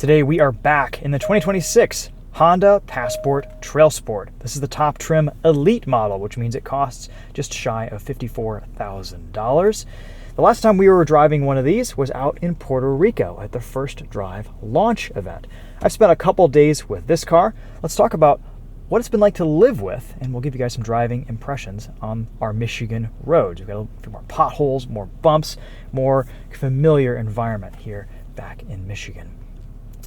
Today we are back in the 2026 Honda Passport TrailSport. This is the top trim Elite model, which means it costs just shy of $54,000. The last time we were driving one of these was out in Puerto Rico at the First Drive launch event. I've spent a couple days with this car. Let's talk about what it's been like to live with, and we'll give you guys some driving impressions on our Michigan roads. We've got a few more potholes, more bumps, more familiar environment here back in Michigan.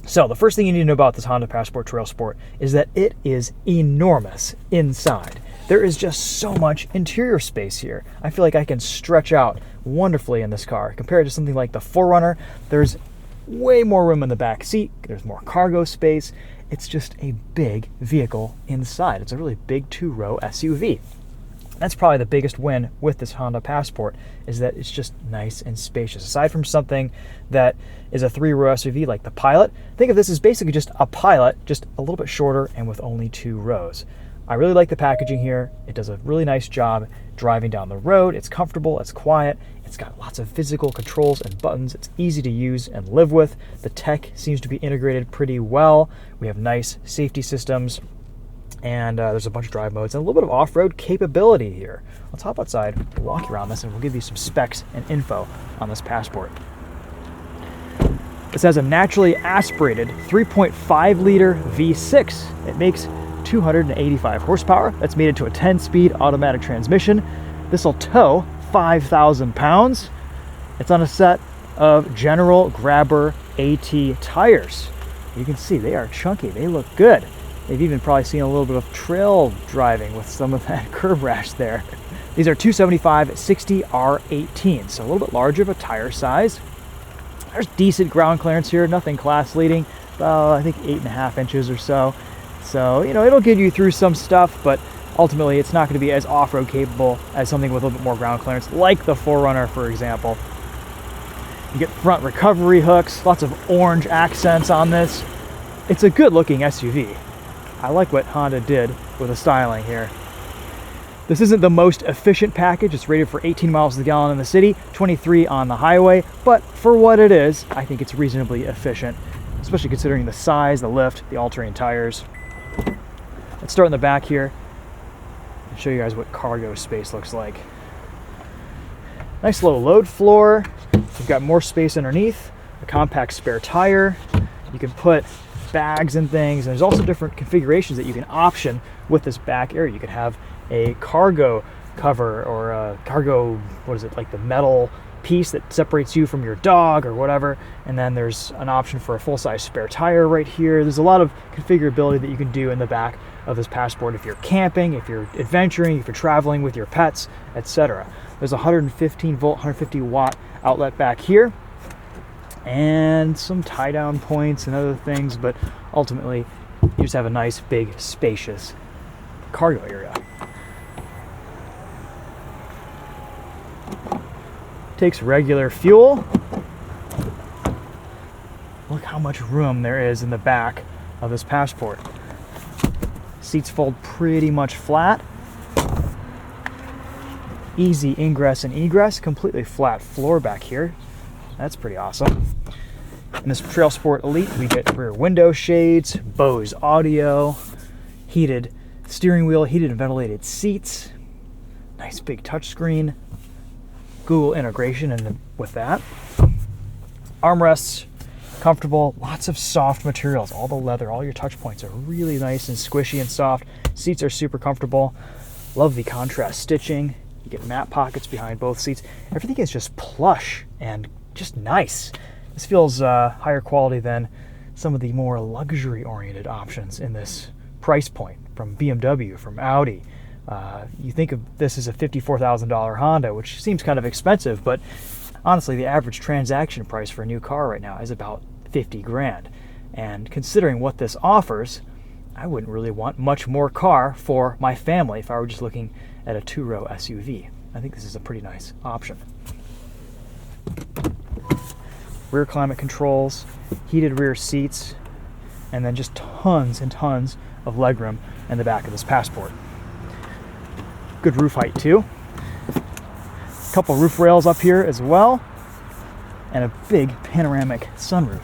So the first thing you need to know about this Honda Passport TrailSport is that it is enormous inside. There is just so much interior space here. I feel like I can stretch out wonderfully in this car. Compared to something like the 4Runner, there's way more room in the back seat. There's more cargo space. It's just a big vehicle inside. It's a really big two-row SUV. That's probably the biggest win with this Honda Passport, is that it's just nice and spacious. Aside from something that is a three-row SUV like the Pilot, think of this as basically just a Pilot, just a little bit shorter and with only 2 rows. I really like the packaging here. It does a really nice job driving down the road. It's comfortable, it's quiet, it's got lots of physical controls and buttons. It's easy to use and live with. The tech seems to be integrated pretty well. We have nice safety systems, and there's a bunch of drive modes and a little bit of off-road capability here. Let's hop outside, walk around this, and we'll give you some specs and info on this Passport. This has a naturally aspirated 3.5-liter V6. It makes 285 horsepower. That's made into a 10-speed automatic transmission. This will tow 5,000 pounds. It's on a set of General Grabber AT tires. You can see they are chunky. They look good. They've even probably seen a little bit of trail driving with some of that curb rash there. These are 275/60 R18, so a little bit larger of a tire size. There's decent ground clearance here, nothing class leading, about I think 8.5 inches or so. So, it'll get you through some stuff, but ultimately it's not going to be as off-road capable as something with a little bit more ground clearance, like the 4Runner, for example. You get front recovery hooks, lots of orange accents on this. It's a good-looking SUV. I like what Honda did with the styling here. This isn't the most efficient package. It's rated for 18 miles to the gallon in the city, 23 on the highway, but for what it is, I think it's reasonably efficient, especially considering the size, the lift, the all-terrain tires. Let's start in the back here and show you guys what cargo space looks like. Nice low load floor. You've got more space underneath, a compact spare tire. You can put bags and things, and there's also different configurations that you can option with this back area. You could have a cargo cover or a cargo, like the metal piece that separates you from your dog or whatever, and then there's an option for a full-size spare tire right here. There's a lot of configurability that you can do in the back of this Passport if you're camping, if you're adventuring, if you're traveling with your pets, etc. There's a 115-volt, 150-watt outlet back here, and some tie-down points and other things, but ultimately you just have a nice, big, spacious cargo area. Takes regular fuel. Look how much room there is in the back of this Passport. Seats fold pretty much flat. Easy ingress and egress, completely flat floor back here. That's pretty awesome. In this TrailSport Elite, we get rear window shades, Bose audio, heated steering wheel, heated and ventilated seats, nice big touchscreen, Google integration and with that. Armrests, comfortable, lots of soft materials. All the leather, all your touch points are really nice and squishy and soft. Seats are super comfortable. Love the contrast stitching. You get mat pockets behind both seats. Everything is just plush and just nice. This feels higher quality than some of the more luxury-oriented options in this price point from BMW, from Audi. You think of this as a $54,000 Honda, which seems kind of expensive, but honestly, the average transaction price for a new car right now is about 50 grand. And considering what this offers, I wouldn't really want much more car for my family if I were just looking at a 2-row SUV. I think this is a pretty nice option. Rear climate controls, heated rear seats, and then just tons and tons of legroom in the back of this Passport. Good roof height too. A couple roof rails up here as well, and a big panoramic sunroof.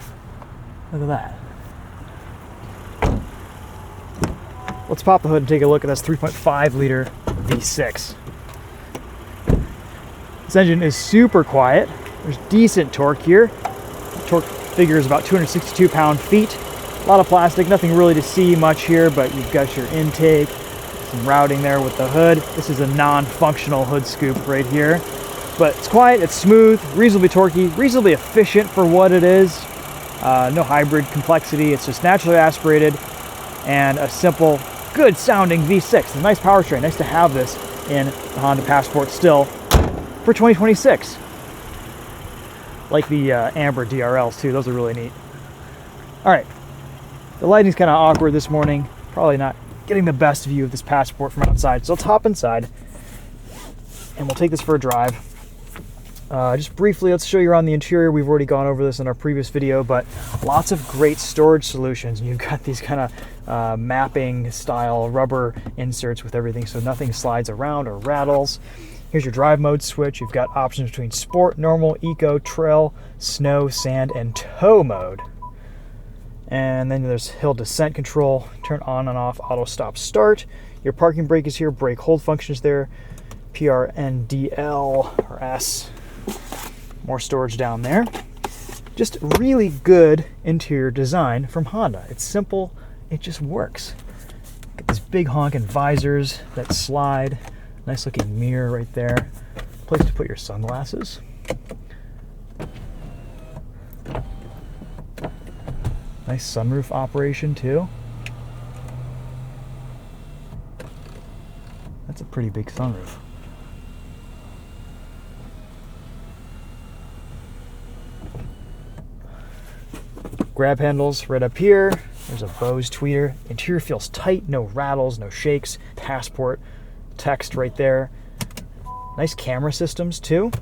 Look at that. let's pop the hood and take a look at this 3.5 liter V6. This engine is super quiet. There's decent torque here. The torque figure is about 262 pound-feet. A lot of plastic, nothing really to see much here, but you've got your intake, some routing there with the hood. This is a non-functional hood scoop right here. But it's quiet, it's smooth, reasonably torquey, reasonably efficient for what it is. No hybrid complexity, it's just naturally aspirated and a simple, good sounding V6. A nice powertrain, nice to have this in the Honda Passport still for 2026. Like the Amber DRLs too, those are really neat. All right, the lighting's kind of awkward this morning. Probably not getting the best view of this Passport from outside. So let's hop inside and we'll take this for a drive. Just briefly, let's show you around the interior. We've already gone over this in our previous video, but lots of great storage solutions. You've got these kind of mapping style rubber inserts with everything, so nothing slides around or rattles. Here's your drive mode switch. You've got options between sport, normal, eco, trail, snow, sand, and tow mode. And then there's hill descent control, turn on and off, auto stop start. Your parking brake is here, brake hold function is there, PRNDL or S. More storage down there. Just really good interior design from Honda. It's simple, it just works. Got these big honking visors that slide. Nice looking mirror right there. Place to put your sunglasses. Nice sunroof operation too. That's a pretty big sunroof. Grab handles right up here. There's a Bose tweeter. Interior feels tight, no rattles, no shakes. Passport text right there. Nice camera systems too.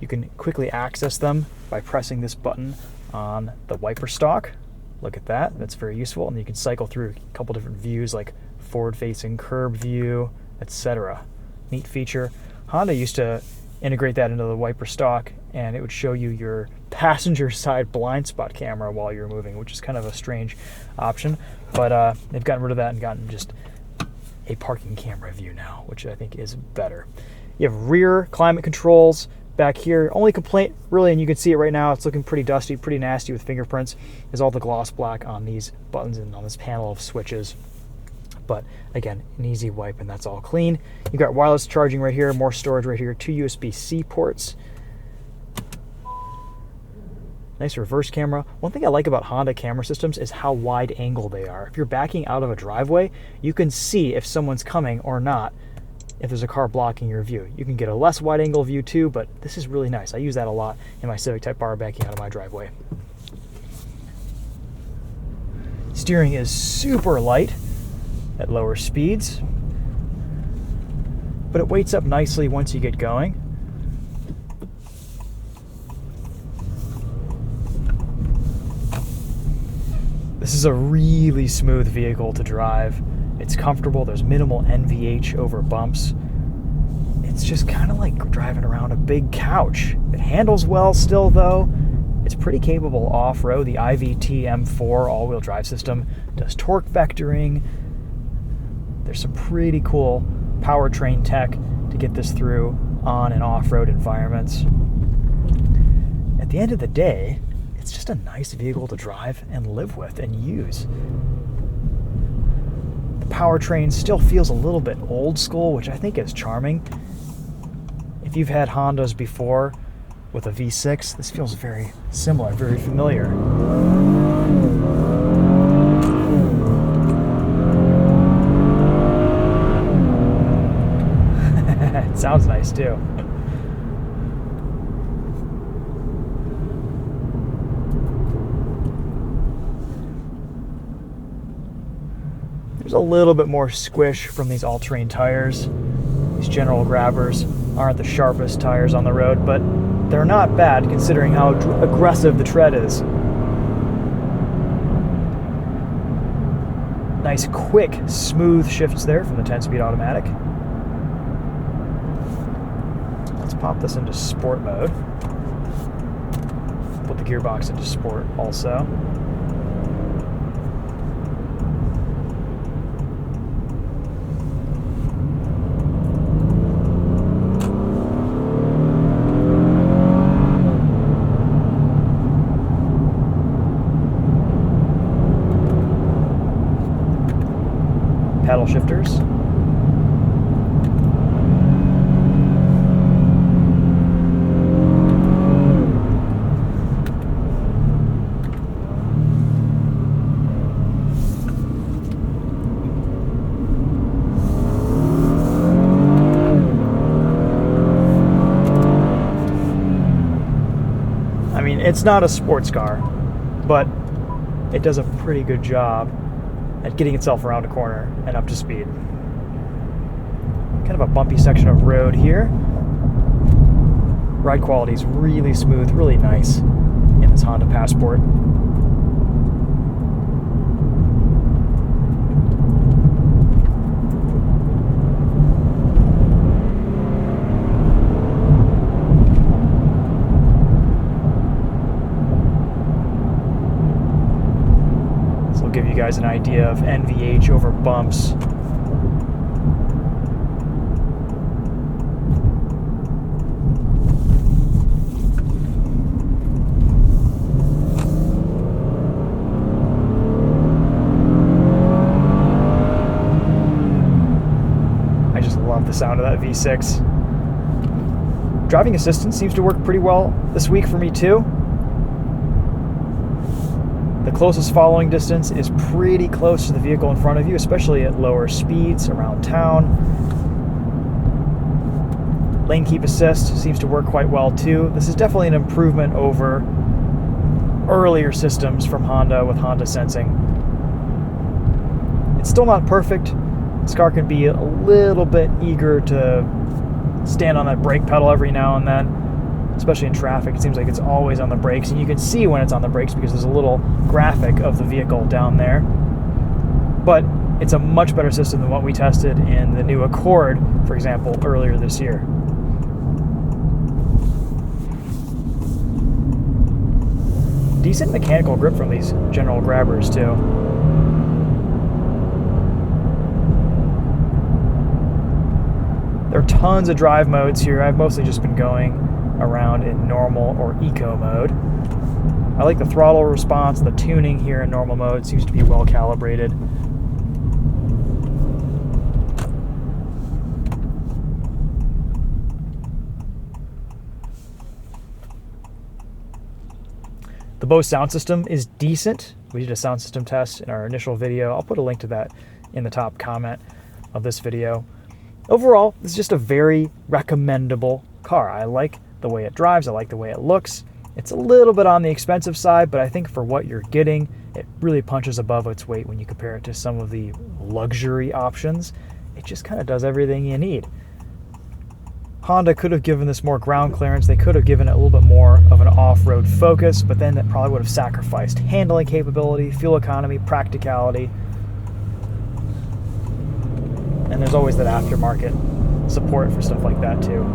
You can quickly access them by pressing this button on the wiper stalk. Look at that, that's very useful. And you can cycle through a couple different views like forward-facing curb view, etc. Neat feature. Honda used to integrate that into the wiper stalk and it would show you your passenger side blind spot camera while you're moving, which is kind of a strange option. But they've gotten rid of that and gotten just a parking camera view now, which I think is better. You have rear climate controls back here. Only complaint really, and you can see it right now, it's looking pretty dusty, pretty nasty with fingerprints, is all the gloss black on these buttons and on this panel of switches. But again, an easy wipe and that's all clean. You've got wireless charging right here, more storage right here, 2 USB-C ports. Nice reverse camera. One thing I like about Honda camera systems is how wide angle they are. If you're backing out of a driveway, you can see if someone's coming or not if there's a car blocking your view. You can get a less wide angle view too, but this is really nice. I use that a lot in my Civic Type R backing out of my driveway. Steering is super light at lower speeds, but it weights up nicely once you get going. This is a really smooth vehicle to drive. It's comfortable, there's minimal NVH over bumps. It's just kind of like driving around a big couch. It handles well still though. It's pretty capable off-road. The IVT M4 all-wheel drive system does torque vectoring. There's some pretty cool powertrain tech to get this through on and off-road environments. At the end of the day, it's just a nice vehicle to drive and live with and use. The powertrain still feels a little bit old school, which I think is charming. If you've had Hondas before with a V6, this feels very similar, very familiar. It sounds nice too. There's a little bit more squish from these all-terrain tires. These general grabbers aren't the sharpest tires on the road, but they're not bad considering how aggressive the tread is. Nice, quick, smooth shifts there from the 10-speed automatic. Let's pop this into sport mode. Put the gearbox into sport also. It's not a sports car, but it does a pretty good job at getting itself around a corner and up to speed. Kind of a bumpy section of road here. Ride quality is really smooth, really nice in this Honda Passport. This will give you guys an idea of NVH over bumps. The sound of that V6. Driving assistance seems to work pretty well this week for me too. The closest following distance is pretty close to the vehicle in front of you, especially at lower speeds around town. Lane keep assist seems to work quite well too. This is definitely an improvement over earlier systems from Honda with Honda Sensing. It's still not perfect. This car can be a little bit eager to stand on that brake pedal every now and then, especially in traffic. It seems like it's always on the brakes, and you can see when it's on the brakes because there's a little graphic of the vehicle down there. But it's a much better system than what we tested in the new Accord, for example, earlier this year. Decent mechanical grip from these general grabbers too. There are tons of drive modes here. I've mostly just been going around in normal or eco mode. I like the throttle response. The tuning here in normal mode seems to be well calibrated. The Bose sound system is decent. We did a sound system test in our initial video. I'll put a link to that in the top comment of this video. Overall, this is just a very recommendable car. I like the way it drives. I like the way it looks. It's a little bit on the expensive side, but I think for what you're getting, it really punches above its weight when you compare it to some of the luxury options. It just kind of does everything you need. Honda could have given this more ground clearance. They could have given it a little bit more of an off-road focus, but then that probably would have sacrificed handling capability, fuel economy, practicality. And there's always that aftermarket support for stuff like that too.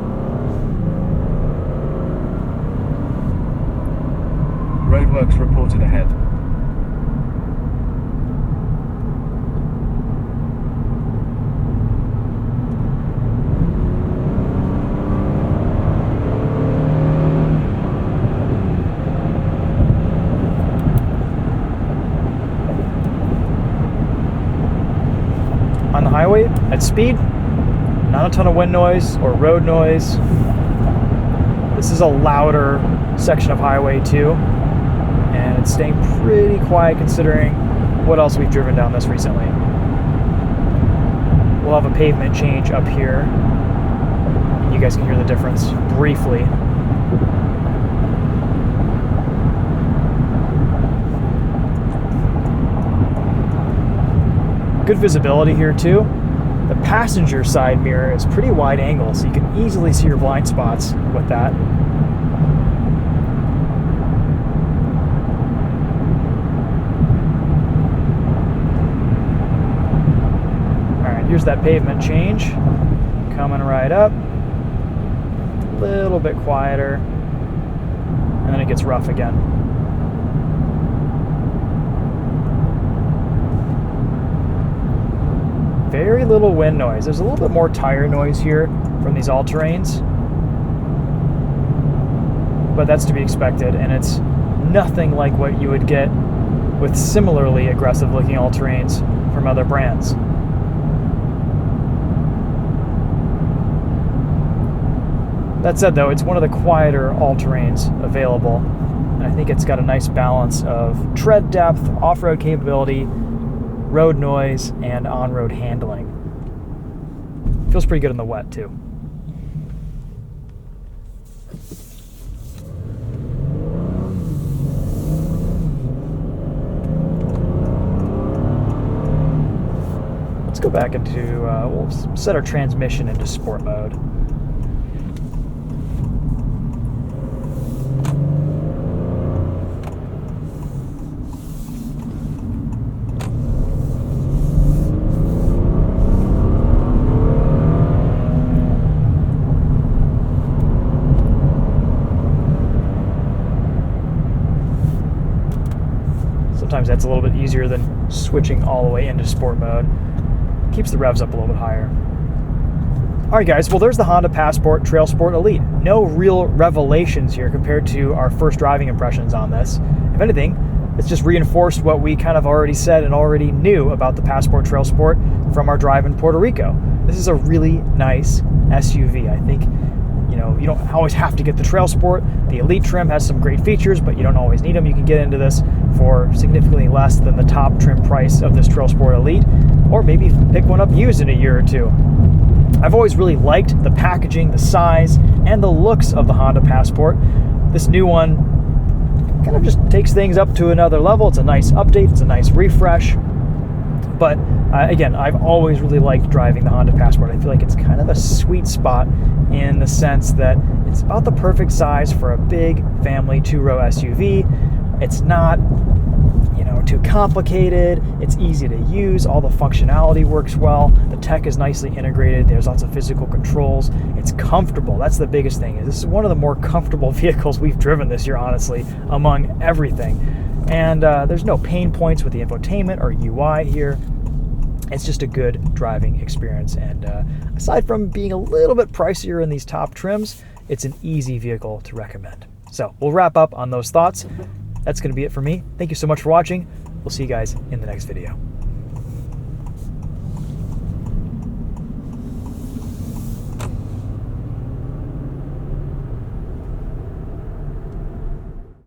Roadworks reported ahead. On the highway, at speed, not a ton of wind noise or road noise. This is a louder section of highway too, and it's staying pretty quiet considering what else we've driven down this recently. We'll have a pavement change up here. You guys can hear the difference briefly. Good visibility here too. The passenger side mirror is pretty wide angle, so you can easily see your blind spots with that. Alright, here's that pavement change. Coming right up. A little bit quieter. And then it gets rough again. Very little wind noise. There's a little bit more tire noise here from these all-terrains, but that's to be expected, and it's nothing like what you would get with similarly aggressive-looking all-terrains from other brands. That said, though, it's one of the quieter all-terrains available, and I think it's got a nice balance of tread depth, off-road capability, road noise, and on-road handling. Feels pretty good in the wet too. go back into, we'll set our transmission into sport mode. Sometimes that's a little bit easier than switching all the way into sport mode. Keeps the revs up a little bit higher. All right, guys, well, there's the Honda Passport TrailSport Elite. No real revelations here compared to our first driving impressions on this. If anything, it's just reinforced what we kind of already said and already knew about the Passport TrailSport from our drive in Puerto Rico. This is a really nice SUV. I think, you don't always have to get the TrailSport. The Elite trim has some great features, but you don't always need them. You can get into this for significantly less than the top trim price of this TrailSport Elite, or maybe pick one up used in a year or two. I've always really liked the packaging, the size, and the looks of the Honda Passport. This new one kind of just takes things up to another level. It's a nice update, it's a nice refresh. But again, I've always really liked driving the Honda Passport. I feel like it's kind of a sweet spot in the sense that it's about the perfect size for a big family two-row SUV. It's not, too complicated. It's easy to use. All the functionality works well. The tech is nicely integrated. There's lots of physical controls. It's comfortable. That's the biggest thing. This is one of the more comfortable vehicles we've driven this year, honestly, among everything. And there's no pain points with the infotainment or UI here. It's just a good driving experience. And aside from being a little bit pricier in these top trims, it's an easy vehicle to recommend. So we'll wrap up on those thoughts. That's going to be it for me. Thank you so much for watching. We'll see you guys in the next video.